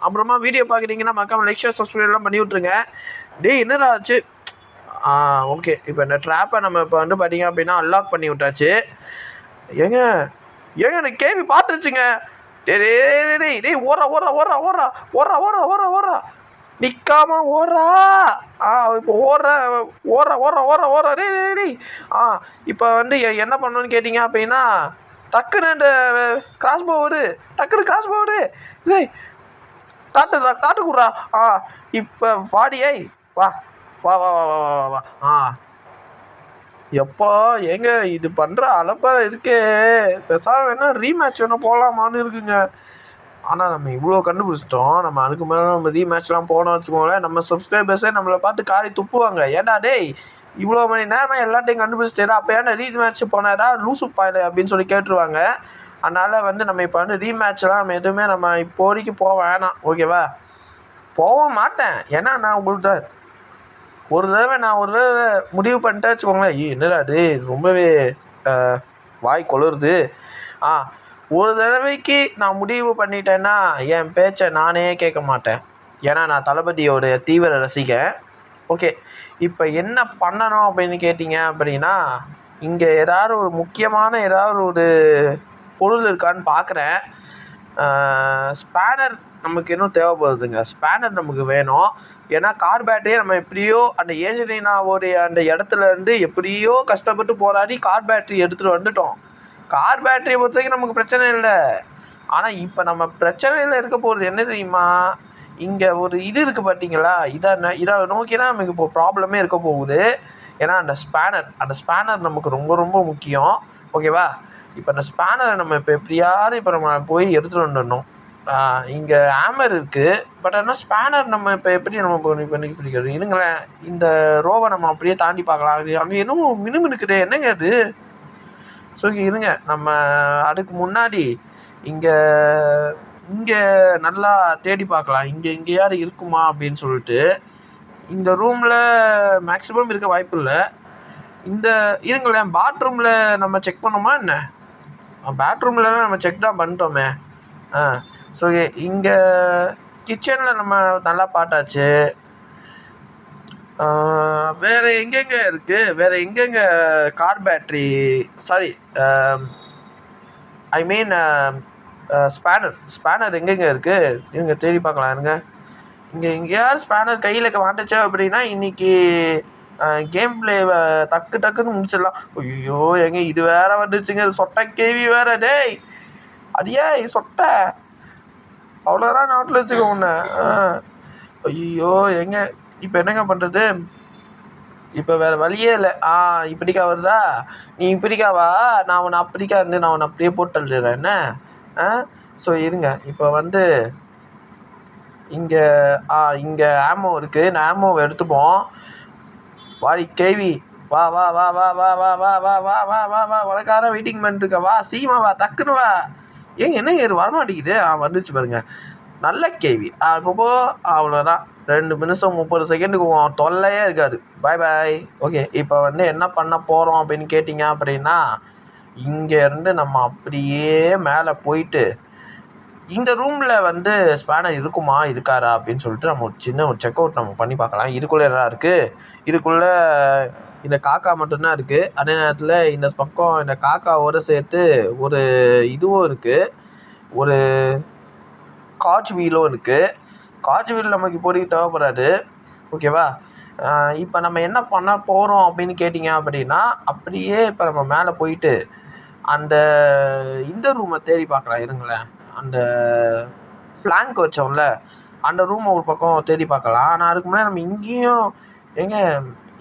அப்புறமா வீடியோ பார்க்குறீங்கன்னா மறக்காம லைக் ஷேர் சப்ஸ்கிரைப்லாம் பண்ணி விட்ருங்க. டேய் என்னடா ஆச்சு? ஓகே, இப்போ இந்த ட்ராப்பை நம்ம இப்போ வந்து பார்த்தீங்க அப்படின்னா அன்லாக் பண்ணி விட்டாச்சு. ஏங்க எனக்கு கேள்வி பார்த்துருச்சுங்க. டேய் ஓடுறா நிற்காம ஓடுறா. இப்போ ஓடுற டேய். இப்போ வந்து என்ன பண்ணணும்னு கேட்டிங்க அப்படின்னா, டக்குன்னு இந்த கிராஸ் போ வருது, டேய் டாட்டு கூடுறா. இப்போ வாடியை வா வா வா வா வா வா வா. எப்போ ஏங்க இது பண்ணுற அலப்பாக இருக்கே, பெருசாக வேணா ரீமேட்ச் வேணா போகலாமான்னு இருக்குங்க. ஆனால் நம்ம இவ்வளோ கண்டுபிடிச்சிட்டோம், நம்ம அதுக்கு மேலே நம்ம ரீமேட்ச்லாம் போனோம்னு வச்சுக்கோங்களேன், நம்ம சப்ஸ்கிரைபர்ஸே நம்மளை பார்த்து காரி துப்புவாங்க. ஏன்டா டேய் இவ்வளோ மணி நேரமாக எல்லாத்தையும் கண்டுபிடிச்சிட்டேடா, அப்போ ஏன்னா ரீமேட்ச் போனாடா லூசு பாயில அப்படின்னு சொல்லி கேட்டுருவாங்க. அதனால் வந்து நம்ம இப்போ வந்து ரீமேட்ச்லாம் நம்ம எதுவுமே நம்ம இப்போதைக்கு போக வேணாம். ஓகேவா? போக மாட்டேன். ஏன்னா நான் உங்கள்கிட்ட ஒரு தடவை முடிவு பண்ணிட்டேன் வச்சுக்கோங்களேன். என்னடா அது ரொம்பவே வாய் கொளருது. ஒரு தடவைக்கு நான் முடிவு பண்ணிட்டேன்னா என் பேச்சை நானே கேட்க மாட்டேன். ஏன்னா நான் தளபதியோடைய தீவிர ரசிகன். ஓகே, இப்போ என்ன பண்ணணும் அப்படின்னு கேட்டிங்க அப்படின்னா, இங்கே ஏதாவது ஒரு முக்கியமான ஏதாவது ஒரு பொருள் இருக்கான்னு பார்க்குறேன். ஸ்பேனர் நமக்கு இன்னும் தேவைப்படுதுங்க. ஸ்பேனர் நமக்கு வேணும். ஏன்னா கார் பேட்டரியை நம்ம எப்படியோ அந்த ஏஞ்சலினாவோடைய அந்த இடத்துல இருந்து எப்படியோ கஷ்டப்பட்டு போராடி கார் பேட்டரி எடுத்துகிட்டு வந்துட்டோம். கார் பேட்டரியை பொறுத்த வரைக்கும் நமக்கு பிரச்சனை இல்லை. ஆனால் இப்போ நம்ம பிரச்சனையில் இருக்க போகிறது என்ன தெரியுமா? இங்கே ஒரு இது இருக்குது பார்த்தீங்களா, இதை நோக்கினா நமக்கு இப்போ ப்ராப்ளமே இருக்க போகுது. ஏன்னா அந்த ஸ்பேனர் நமக்கு ரொம்ப ரொம்ப முக்கியம். ஓகேவா? இப்போ அந்த ஸ்பேனரை நம்ம இப்போ எப்படியாவது இப்போ நம்ம போய் எடுத்துகிட்டு வந்துடணும். இங்கே ஹேமர் இருக்குது, பட் ஆனால் ஸ்பேனர் நம்ம இப்போ எப்படி நம்ம பண்ணி பிடிக்கிறது? இருங்களேன், இந்த ரோவை நம்ம அப்படியே தாண்டி பார்க்கலாம். அங்கே இன்னும் மினுமினுக்குது, என்னங்க அது? ஸோ இருங்க, நம்ம அதுக்கு முன்னாடி இங்கே நல்லா தேடி பார்க்கலாம். எங்கேயாவது இருக்குமா அப்படின்னு சொல்லிட்டு. இந்த ரூமில் மேக்ஸிமம் இருக்க வாய்ப்பு இல்லை. இருங்களேன், பாத்ரூமில் நம்ம செக் பண்ணோமா என்ன? பாத்ரூம்லலாம் நம்ம செக் தான் பண்ணிட்டோமே. ஸோ இங்கே கிச்சனில் நம்ம நல்லா பார்த்தாச்சு. வேறு எங்கெங்கே இருக்குது? வேறு எங்கெங்கே car battery, sorry I mean spanner எங்கெங்கே இருக்குது? இவங்க தேடி பார்க்கலாம். இருங்க, இங்கே எங்கேயாவது ஸ்பேனர் கையில் மாட்டுச்சு அப்படின்னா இன்றைக்கி கேம் பிளேவை டக்குன்னு முடிச்சிடலாம். ஐயோ எங்க இது வேற வந்துச்சுங்க, சொட்டை கேவி வேற. டேய் அடியே சொட்டை, அவ்வளோதான் நாட்டில் வச்சுக்கோ உன்னை. ஐயோ எங்க இப்போ என்னங்க பண்ணுறது? இப்போ வேறு வழியே இல்லை. இப்படிக்கா வருதா? நீ இப்படிக்காவா? நான் உன்னை அப்படிக்கா இருந்து நான் உன்னை அப்படியே போட்டு தள்ளிடுறேன் என்ன? ஸோ இருங்க, இப்போ வந்து இங்கே ஆமோ இருக்குது, நான் ஆமோவை எடுத்துப்போம். வாடி கேவி, வா வா வா வா வா வா வா வா வா வா வா வா உனக்காக வெயிட்டிங் பண்ணிட்டுருக்க. வா சீமா வா, டக்குன்னு வா. என்னங்க இது வரமாட்டேங்குது? வந்துச்சு பாருங்க. நல்ல கேள்வி. அப்போ அவ்வளோதான். 2 நிமிஷம் 30 செகண்டுக்கு உன் தொல்லையே இருக்காது. பாய் பாய். ஓகே, இப்போ வந்து என்ன பண்ண போகிறோம் அப்படின்னு கேட்டிங்க அப்படின்னா, இங்கேருந்து நம்ம அப்படியே மேலே போயிட்டு இந்த ரூமில் வந்து ஸ்பேனர் இருக்குமா இருக்காரா அப்படின்னு சொல்லிட்டு நம்ம ஒரு செக் அவுட் நம்ம பண்ணி பார்க்கலாம். இதுக்குள்ளே என்ன இருக்குது, இதுக்குள்ளே இந்த காக்கா மட்டும்தான் இருக்குது. அதே நேரத்தில் இந்த பக்கம் இந்த காக்காவோடு சேர்த்து ஒரு இதுவும் இருக்குது, ஒரு காட்ச் வீலும் இருக்குது. காட்ச் வீல் நமக்கு இப்போதைக்கு தேவைப்படாது. ஓகேவா? இப்போ நம்ம என்ன பண்ண போகிறோம் அப்படின்னு கேட்டிங்க அப்படின்னா, அப்படியே இப்போ நம்ம மேலே போயிட்டு அந்த இந்த ரூமை தேடி பார்க்கலாம். இருங்களேன், அந்த பிளாங்க் வச்சோம்ல அந்த ரூமை ஒரு பக்கம் தேடி பார்க்கலாம். ஆனால் அதுக்கு முன்னாடி நம்ம இங்கேயும்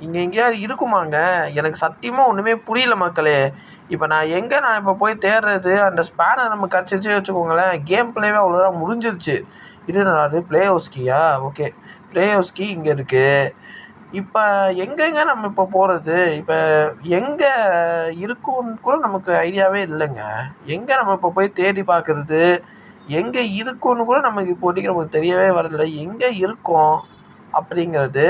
இங்கே எங்கேயாவது இருக்குமாங்க? எனக்கு சத்தியமாக ஒன்றுமே புரியல மக்களே. இப்போ நான் இப்போ போய் தேடுறது? அந்த ஸ்பேனர் நம்ம கிடச்சிச்சு வச்சுக்கோங்களேன், கேம் பிளேவே அவ்வளோதான் முடிஞ்சிருச்சு. இது அது ப்ளே ஹவுஸ் கீயா? ஓகே, ப்ளே ஹவுஸ் கீ இங்கே இருக்குது. இப்போ எங்கெங்க நம்ம இப்போ போகிறது? இப்போ எங்கே இருக்குன்னு கூட நமக்கு ஐடியாவே இல்லைங்க. எங்கே நம்ம இப்போ போய் தேடி பார்க்குறது? எங்கே இருக்குன்னு கூட நமக்கு இப்போதைக்கு நமக்கு தெரியவே வரல. எங்கே இருக்கோம் அப்படிங்கிறது.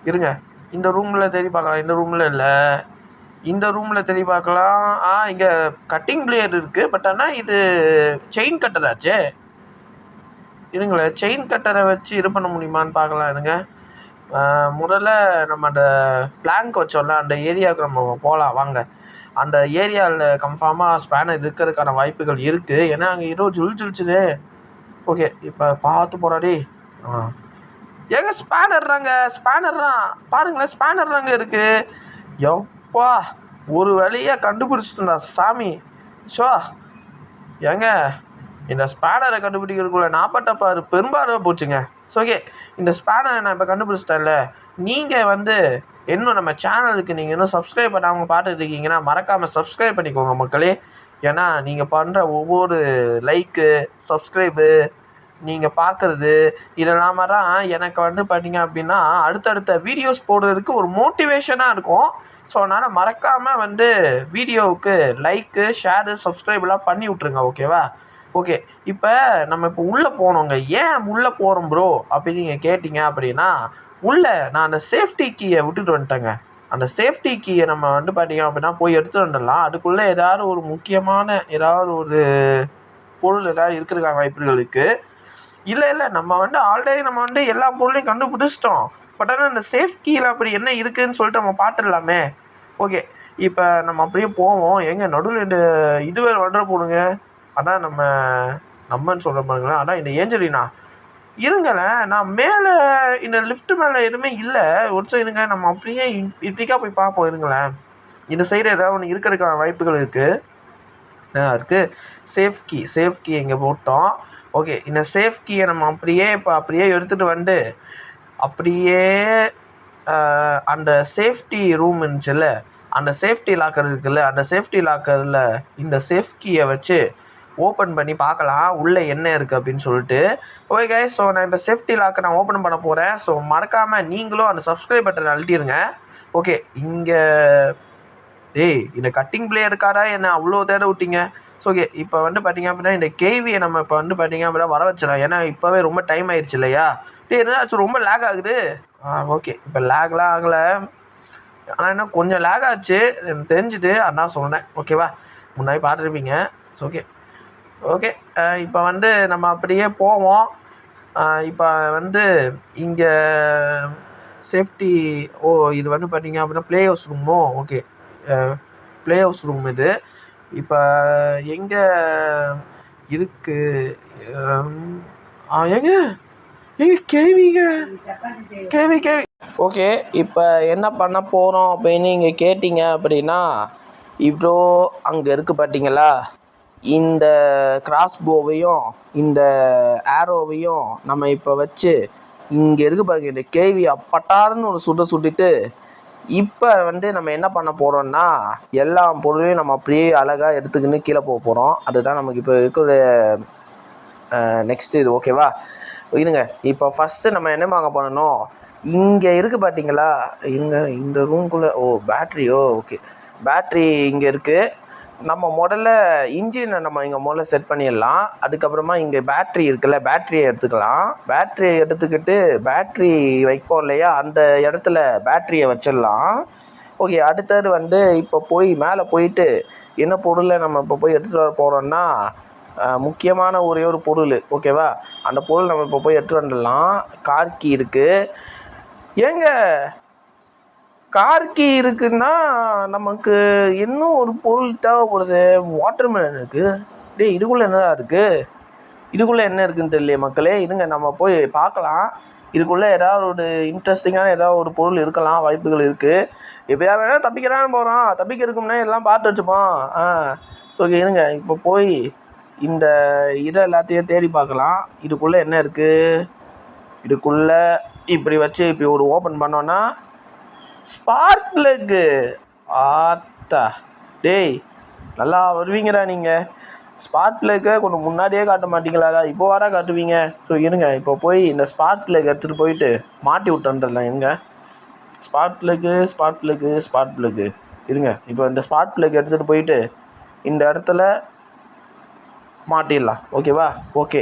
இருங்க, இந்த ரூமில் தேடி பார்க்கலாம். இந்த ரூமில் இல்லை, இந்த ரூமில் தேடி பார்க்கலாம். இங்கே கட்டிங் பிளேயர் இருக்குது. பட் ஆனால் இது செயின் கட்டராச்சே. இருங்களேன், செயின் கட்டரை வச்சு இது பண்ண முடியுமான்னு பார்க்கலாம். இருங்க, முதல்ல நம்ம அந்த பிளாங்க் வச்சோம்ல அந்த ஏரியாவுக்கு நம்ம போகலாம் வாங்க. அந்த ஏரியாவில் கன்ஃபார்மாக ஸ்பேனர் இருக்கிறதுக்கான வாய்ப்புகள் இருக்குது. ஏன்னா அங்கே ஏதோ ஜுழிச்சுது. ஓகே, இப்போ பார்த்து போகிறாடி. ஏங்க ஸ்பேனர்றாங்க, ஸ்பேனர்றான் பாருங்களேன், ஸ்பேனர்றாங்க இருக்குது. எப்பா ஒரு வழியாக கண்டுபிடிச்சிட்டா சாமி. ஷோ ஏங்க, இந்த ஸ்பேனரை கண்டுபிடிக்கிறதுக்குள்ள நாப்பட்டப்பாரு பெரும்பாலும் போச்சுங்க. ஸோ ஓகே, இந்த ஸ்பேனரை நான் இப்போ கண்டுபிடிச்சிட்டேன்ல. நீங்கள் வந்து இன்னும் நம்ம சேனலுக்கு நீங்கள் இன்னும் சப்ஸ்கிரைப் பண்ணாமல் பார்த்துட்டு இருக்கீங்கன்னா மறக்காமல் சப்ஸ்கிரைப் பண்ணிக்கோங்க மக்களே. ஏன்னா நீங்கள் பண்ணுற ஒவ்வொரு லைக்கு, சப்ஸ்கிரைபு, நீங்கள் பார்க்குறது இதெல்லாம தான் எனக்கு வந்து பார்த்தீங்க அப்படின்னா அடுத்தடுத்த வீடியோஸ் போடுறதுக்கு ஒரு மோட்டிவேஷனாக இருக்கும். ஸோ அதனால் மறக்காமல் வந்து வீடியோவுக்கு லைக்கு, ஷேரு, சப்ஸ்கிரைப்லாம் பண்ணி விட்ருங்க. ஓகேவா? ஓகே, இப்போ நம்ம இப்போ உள்ளே போனோங்க. ஏன் உள்ளே போகிறோம் ப்ரோ அப்படின்னு நீங்கள் கேட்டிங்க அப்படின்னா, உள்ளே நான் அந்த சேஃப்டி கீயை விட்டுட்டு வந்துட்டேங்க. அந்த சேஃப்டி கீயை நம்ம வந்து பார்த்தீங்க அப்படின்னா போய் எடுத்துகிட்டு வந்துடலாம். அதுக்குள்ளே ஏதாவது ஒரு முக்கியமான ஏதாவது ஒரு பொருள் ஏதாவது இருக்கிறதுக்கான வாய்ப்புகள் இருக்குது. இல்லை நம்ம வந்து ஆல்ரெடி நம்ம வந்து எல்லா பொருளையும் கண்டுபிடிச்சிட்டோம். பட் ஆனால் அந்த சேஃப் கீயில் அப்படி என்ன இருக்குதுன்னு சொல்லிட்டு நம்ம பார்த்துடலாமே. ஓகே, இப்போ நம்ம அப்படியே போவோம். எங்க நடுவில் இந்த இது வேறு வந்துட போடுங்க. அதான் நம்மன்னு சொல்கிற பாருங்களேன், அதான் இந்த ஏஞ்சலினா. இருங்களேன், நான் மேலே இந்த லிஃப்ட் மேலே எதுவுமே இல்லை. ஒரு சைடு இருங்க, நம்ம அப்படியே இப்படிக்கா போய் பார்ப்போம். இருங்களேன், இந்த சைடு ஏதாவது ஒன்று இருக்கிறதுக்கான வாய்ப்புகள் இருக்குது. சேஃப் கீ இங்கே போட்டோம். ஓகே, இந்த சேஃப் கீயை நம்ம அப்படியே எடுத்துகிட்டு வந்து அப்படியே அந்த சேஃப்டி ரூம் இருந்துச்சுல்ல, அந்த சேஃப்டி லாக்கர் இருக்குல்ல, அந்த சேஃப்டி லாக்கரில் இந்த சேஃப் கீயை வச்சு ஓப்பன் பண்ணி பார்க்கலாம் உள்ளே என்ன இருக்குது அப்படின்னு சொல்லிட்டு. ஓகே கைஸ், ஸோ நான் இப்போ சேஃப்டி லாக்கை நான் ஓப்பன் பண்ண போகிறேன். ஸோ மறக்காமல் நீங்களும் அந்த சப்ஸ்கிரைப் பட்டனை அழுத்திடுங்க. ஓகே, இங்கே இந்த கட்டிங் பிளே இருக்காரா என்ன அவ்வளோ தேட விட்டீங்க? ஸோ ஓகே, இப்போ வந்து பார்த்தீங்க அப்படின்னா இந்த கேவியை நம்ம இப்போ வந்து பார்த்தீங்க அப்படின்னா வர வச்சிடலாம். ஏன்னா இப்போவே ரொம்ப டைம் ஆயிடுச்சு இல்லையா? என்னாச்சும் ரொம்ப லேக் ஆகுது. ஓகே, இப்போ லேக்லாம் ஆகலை, ஆனால் என்ன கொஞ்சம் லேக் ஆச்சு எனக்கு தெரிஞ்சுது, அதான் சொன்னேன். ஓகேவா? முன்னாடி பார்த்துருப்பீங்க. ஸோ ஓகே, இப்போ வந்து நம்ம அப்படியே போவோம். இப்போ வந்து இங்கே சேஃப்டி இது வந்து பார்த்தீங்க அப்படின்னா ப்ளே ஹவுஸ் ரூமோ. ஓகே, ப்ளே ஹவுஸ் ரூம் இது. இப்போ எங்கே இருக்குது? கேவி. ஓகே, இப்போ என்ன பண்ண போகிறோம் அப்படின்னு நீங்கள் கேட்டிங்க அப்படின்னா, இப்போ அங்கே இருக்குது பார்த்தீங்களா, இந்த கிராஸ்போவையும் இந்த ஆரோவையும் நம்ம இப்போ வச்சு இங்கே இருக்குது பாருங்க, இந்த கேவி பட்டாருன்னு ஒரு சுட்டுட்டு இப்போ வந்து நம்ம என்ன பண்ண போகிறோம்னா எல்லா பொருளையும் நம்ம அப்படியே அழகாக எடுத்துக்கின்னு கீழே போக போகிறோம். அதுதான் நமக்கு இப்போ இருக்கிற நெக்ஸ்ட்டு இது. ஓகேவா? இருங்க, இப்போ ஃபஸ்ட்டு நம்ம என்ன வாங்க பண்ணணும், இங்கே இருக்குது பார்த்தீங்களா, இந்த ரூம்குள்ளே பேட்ரியோ. ஓகே, பேட்ரி இங்கே இருக்குது. நம்ம முதல்ல இன்ஜினை நம்ம இங்கே முதல்ல செட் பண்ணிடலாம். அதுக்கப்புறமா இங்கே பேட்ரி இருக்குல்ல, பேட்ரியை எடுத்துக்கலாம். பேட்ரியை எடுத்துக்கிட்டு பேட்ரி வைப்போம் இல்லையா, அந்த இடத்துல பேட்ரியை வச்சிடலாம். ஓகே, அடுத்தது வந்து இப்போ போய் மேலே போயிட்டு என்ன பொருளை நம்ம இப்போ போய் எடுத்துகிட்டு வர போகிறோம்னா, முக்கியமான ஒரே ஒரு பொருள், ஓகேவா? அந்த பொருள் நம்ம இப்போ போய் எடுத்துகிட்டு வந்துடலாம். கார் கீ இருக்குது. ஏங்க கார் கீ இருக்குன்னா நமக்கு இன்னும் ஒரு பொருள் தேவைப்படுது. வாட்டர்மெலன் இருக்குது. டேய், இதுக்குள்ளே என்னடா இருக்குது? இதுக்குள்ளே என்ன இருக்குதுன்னு தெரியலையே மக்களே. இருங்க நம்ம போய் பார்க்கலாம். இதுக்குள்ளே ஏதாவது ஒரு இன்ட்ரெஸ்டிங்கான ஏதாவது ஒரு பொருள் இருக்கலாம், வாய்ப்புகள் இருக்குது. எப்போயா வேணால் தப்பிக்கிறான்னு போகிறோம், தப்பிக்கிறதுக்கும்னே எல்லாம் பார்த்து வச்சுப்போம். ஸோ இருங்க இப்போ போய் இந்த இதை எல்லாத்தையும் தேடி பார்க்கலாம். இதுக்குள்ளே என்ன இருக்குது? இதுக்குள்ளே இப்படி வச்சு இப்படி ஒரு ஓப்பன் பண்ணோன்னா ஸ்பார்க் ப்ளக்கு. ஆத்தா, டேய் நல்லா வருவீங்கடா நீங்கள். ஸ்பார்க் ப்ளக்கை கொஞ்சம் முன்னாடியே காட்ட மாட்டீங்களாடா, இப்போ வாடா காட்டுவீங்க. ஸோ இருங்க இப்போ போய் இந்த ஸ்பார்க் ப்ளக் எடுத்துகிட்டு போயிட்டு மாட்டி விட்டுன்றலாம். எங்க ஸ்பார்க் ப்ளக்கு இருங்க. இப்போ இந்த ஸ்பார்க் ப்ளக் எடுத்துகிட்டு போயிட்டு இந்த இடத்துல மாட்டிடலாம், ஓகேவா? ஓகே,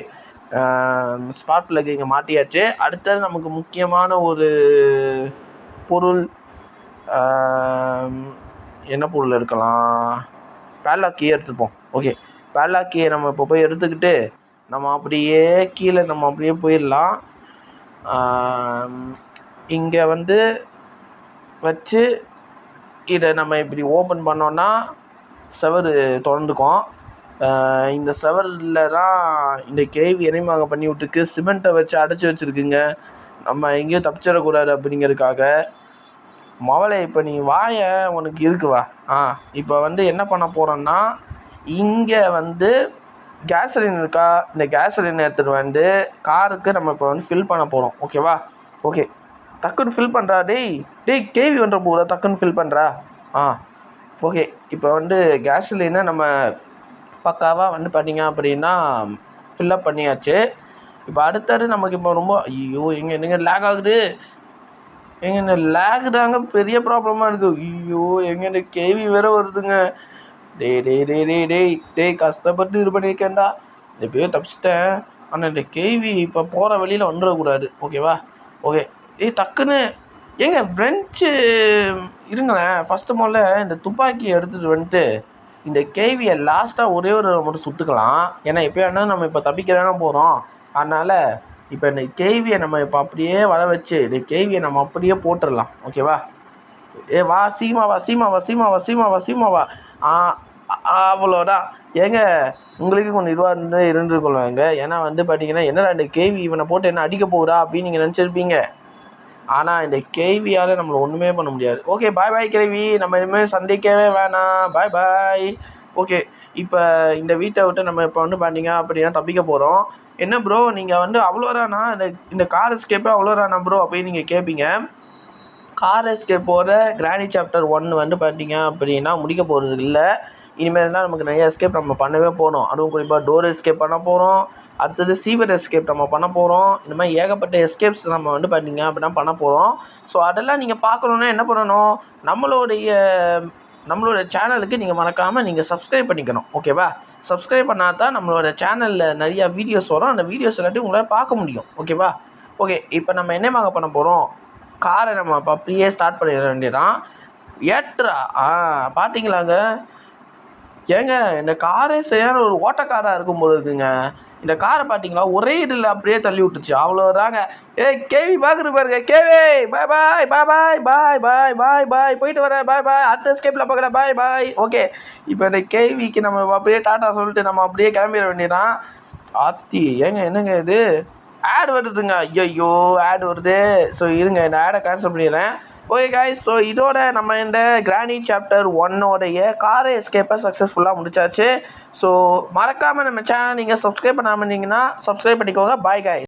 ஸ்பார்க் ப்ளக் இங்கே மாட்டியாச்சு. அடுத்தது நமக்கு முக்கியமான ஒரு பொருள் என்ன பொருள் இருக்கலாம்? பேட்லாக் கீயை எடுத்துப்போம். ஓகே, பேட்லாக் கீயை நம்ம இப்போ போய் எடுத்துக்கிட்டு நம்ம அப்படியே கீழே நம்ம அப்படியே போயிடலாம். இங்கே வந்து வச்சு இதை நம்ம இப்படி ஓப்பன் பண்ணோன்னா செவரு திறந்துக்கும். இந்த செவரில் தான் இந்த கேவி இறைமாக பண்ணி விட்டுருக்கு. சிமெண்ட்டை வச்சு அடைச்சி வச்சுருக்குங்க. நம்ம எங்கேயும் தப்பிச்சிடக்கூடாது அப்படிங்கிறதுக்காக. மவளை இப்போ நீ வாய உனக்கு இருக்குவா. இப்போ வந்து என்ன பண்ண போகிறோன்னா, இங்கே வந்து கேஸ்லின் இருக்கா, இந்த கேஸ்லின் எடுத்துகிட்டு வந்து காருக்கு நம்ம இப்போ வந்து ஃபில் பண்ண போகிறோம், ஓகேவா? ஓகே, டக்குன்னு ஃபில் பண்ணுறா. டேய் கேவி வந்துட போகிறா, டக்குன்னு ஃபில் பண்ணுறா. ஓகே, இப்போ வந்து கேஸ்லினை நம்ம பக்காவாக வந்து பண்ணிங்க அப்படின்னா ஃபில்லப் பண்ணியாச்சு. இப்போ அடுத்தது நமக்கு இப்போ ரொம்ப ஐயோ எங்கே லேக் ஆகுது. இந்த லேக் தாங்க பெரிய ப்ராப்ளமாக இருக்குது. ஐயோ இந்த கேவி வேறு வருதுங்க. டேய் கஷ்டப்பட்டு இது பண்ணியிருக்கேன்டா. எப்படியோ தப்பிச்சிட்டேன். ஆனால் இந்த கேவி இப்போ போகிற வழியில் வந்துடக்கூடாது, ஓகேவா? ஓகே, டக்குன்னு ஃப்ரெஞ்சு இருங்களேன். ஃபஸ்ட்டு முதல்ல இந்த துப்பாக்கியை எடுத்துகிட்டு வந்துட்டு இந்த கேவியை லாஸ்ட்டாக ஒரே ஒரு மட்டும் சுட்டுக்கலாம். ஏன்னா எப்போயானா நம்ம இப்போ தப்பிக்கிறானா போகிறோம். அதனால் இப்போ இந்த கேவியை நம்ம இப்போ அப்படியே வர வச்சு இந்த கேவியை நம்ம அப்படியே போட்டுடலாம், ஓகேவா? வா சீமாவா. அவ்வளோதான். உங்களுக்கு கொஞ்சம் இதுவாக இருந்துருக்கொள்ளுங்க. ஏன்னா வந்து பார்த்தீங்கன்னா என்னடா இந்த கேவி இவனை போட்டு என்ன அடிக்க போகுதா அப்படின்னு நீங்கள் நினச்சிருப்பீங்க. ஆனால் இந்த கேவியால் நம்மளை ஒன்றுமே பண்ண முடியாது. ஓகே, பாய் கேவி. நம்ம இனிமேல் சந்திக்கவே வேணாம். பாய். ஓகே, இப்போ இந்த வீட்டை விட்டு நம்ம இப்போ வந்து பார்த்தீங்க அப்படின்னா தப்பிக்க போகிறோம். என்ன ப்ரோ நீங்கள் வந்து அவ்வளோதானா, இந்த கார் எஸ்கேப்பே அவ்வளோதானா ப்ரோ அப்படின்னு நீங்கள் கேட்பீங்க. கார் எஸ்கேப்போட கிராணி சாப்டர் 1 வந்து பார்த்தீங்க அப்படின்னா முடிக்க போகிறது இல்லை. இனிமேல் தான் நமக்கு நிறைய எஸ்கேப் நம்ம பண்ணவே போகிறோம். அதுவும் குறிப்பாக டோர் எஸ்கேப் பண்ண போகிறோம். அடுத்தது சீவர் எஸ்கேப் நம்ம பண்ண போகிறோம். இந்த மாதிரி ஏகப்பட்ட எஸ்கேப்ஸ் நம்ம வந்து பார்த்தீங்க அப்படின்னா பண்ண போகிறோம். ஸோ அதெல்லாம் நீங்கள் பார்க்கணுன்னா என்ன பண்ணணும், நம்மளோட சேனலுக்கு நீங்கள் மறக்காமல் நீங்கள் சப்ஸ்கிரைப் பண்ணிக்கணும், ஓகேவா? சப்ஸ்கிரைப் பண்ணால் தான் நம்மளோட சேனலில் நிறையா வீடியோஸ் வரும். அந்த வீடியோஸ் எல்லாத்தையும் உங்களால் பார்க்க முடியும், ஓகேவா? ஓகே, இப்போ நம்ம என்னமாக பண்ண போகிறோம், காரை நம்ம இப்போ அப்படியே ஸ்டார்ட் பண்ணிட வேண்டியதான். ஏட்ரா பார்த்தீங்களாங்க. இந்த காரே சரியான ஒரு ஓட்டக்காராக இருக்கும் போது இருக்குங்க. இந்த காரை பார்த்தீங்களா, ஒரே இதில் அப்படியே தள்ளி விட்டுருச்சு. அவ்வளோதாங்க. கேவி பார்க்குறது பாருங்க. கேவி பாய் போயிட்டு வரேன். பாய். அடுத்த ஸ்கேப்பில் பார்க்குறேன். பாய். ஓகே, இப்போ இந்த கேவிக்கு நம்ம அப்படியே டாட்டா சொல்லிட்டு நம்ம அப்படியே கிளம்பிட வேண்டியதான். ஆத்தி என்னங்க இது ஆட் வருதுங்க. ஐயோ ஆட் வருது. ஸோ இருங்க, இந்த ஆடை கேன்சல் பண்ணிடுறேன். ஓகே காய்ஸ், ஸோ இதோட நம்ம இந்த கிராணி சாப்டர் 1 கார் எஸ்கேப்பை சக்ஸஸ்ஃபுல்லாக முடிச்சாச்சு. ஸோ மறக்காமல் நம்ம சேனல் நீங்கள் சப்ஸ்கிரைப் பண்ணாமல் இருந்தீங்கன்னா சப்ஸ்கிரைப் பண்ணிக்கோங்க. Bye guys.